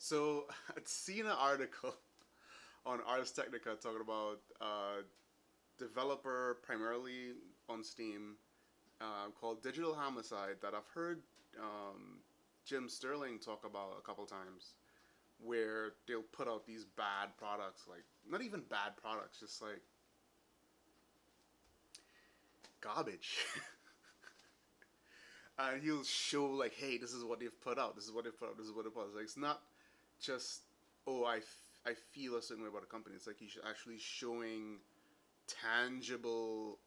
So I'd seen an article on Ars Technica talking about developer primarily on Steam called Digital Homicide that I've heard um, Jim Sterling talk about a couple times, where they'll put out these bad products, like not even bad products, just like garbage. And he'll show like, hey, this is what they've put out. This is what they've put out. This is what they've put out. Like, it's not just oh, I feel a certain way about a company. It's like he's actually showing tangible,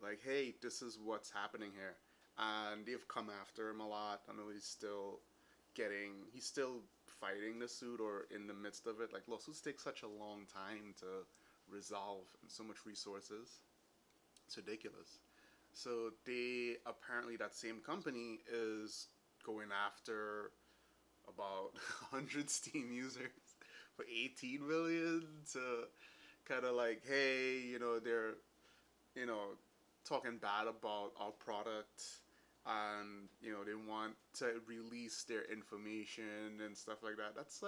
like, hey, this is what's happening here. And they've come after him a lot. I know he's still fighting the suit or in the midst of it. Like, lawsuits take such a long time to resolve and so much resources. It's ridiculous. So they apparently that same company is going after about 100 Steam users for 18 million to kind of like, hey, they're you know talking bad about our product, and they want to release their information and stuff like that. That's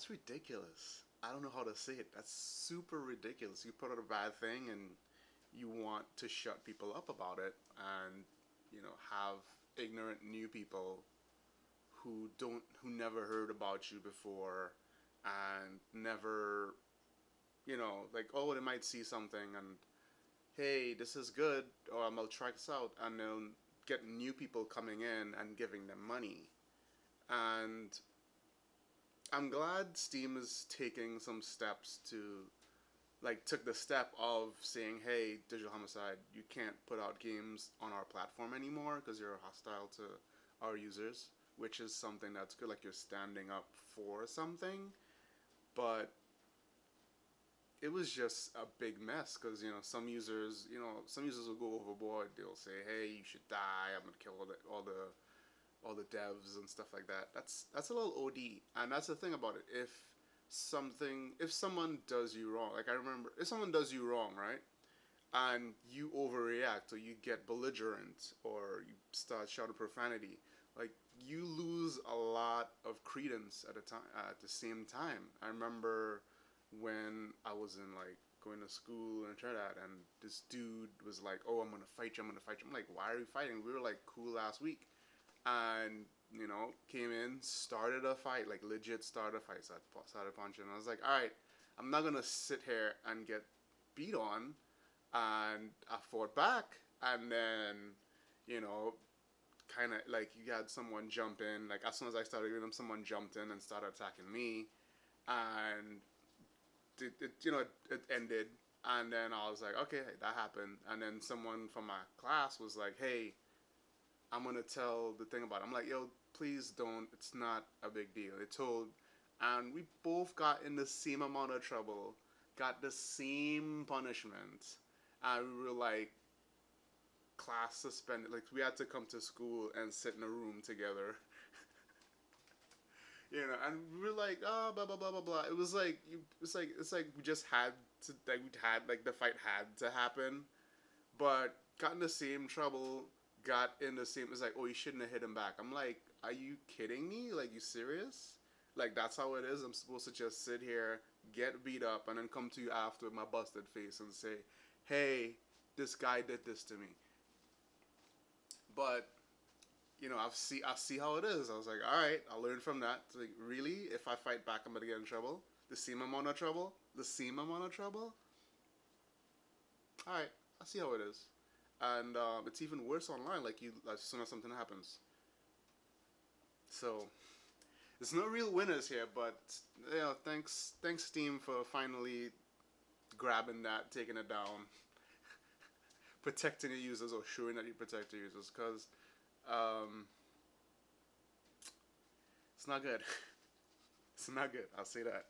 ridiculous. I don't know how to say it. That's super ridiculous. You put out a bad thing and you want to shut people up about it, and have ignorant new people who never heard about you before and never like, oh, they might see something and hey, this is good, or I'm gonna try this out, and then get new people coming in and giving them money. And I'm glad Steam is taking some steps to, like, took the step of saying, hey, Digital Homicide, you can't put out games on our platform anymore because you're hostile to our users, which is something that's good. Like, you're standing up for something, but it was just a big mess because some users will go overboard. They'll say, hey, you should die. I'm gonna kill all the devs and stuff like that. That's a little OD, and that's the thing about it. If someone does you wrong, like, I remember, if someone does you wrong, right, and you overreact or you get belligerent or you start shouting profanity, like, you lose a lot of credence at the same time. I remember when I was in, like, going to school in Trinidad, and this dude was like, "Oh, I'm gonna fight you. I'm gonna fight you." I'm like, "Why are we fighting? We were like cool last week." And came in, started a fight, like legit started a fight. So I started punching. I was like, all right, I'm not gonna sit here and get beat on. And I fought back, and then, you know, kind of like you had someone jump in. Like, as soon as I started hitting them, someone jumped in and started attacking me, and it ended. And then I was like, okay, that happened. And then someone from my class was like, hey, I'm gonna tell the thing about it. I'm like, yo, please don't. It's not a big deal. It told, and we both got in the same amount of trouble, got the same punishment, and we were like class suspended. Like, we had to come to school and sit in a room together. And we were like, oh, blah blah blah blah blah. It was like it's like we just had to, like, we had, like, the fight had to happen, but got in the same trouble, got in the same. It's like, oh, you shouldn't have hit him back. I'm like, are you kidding me? Like, you serious? Like, that's how it is? I'm supposed to just sit here, get beat up, and then come to you after with my busted face and say, hey, this guy did this to me. But I see how it is. I was like, all right, I'll learn from that. It's like, really, if I fight back, I'm gonna get in trouble. The same amount of trouble. The same amount of trouble. All right, I see how it is. And it's even worse online. Like, you, as soon as something happens. So there's no real winners here, but thanks Steam for finally grabbing that, taking it down, protecting your users, or showing that you protect your users, because um, it's not good. It's not good. I'll say that.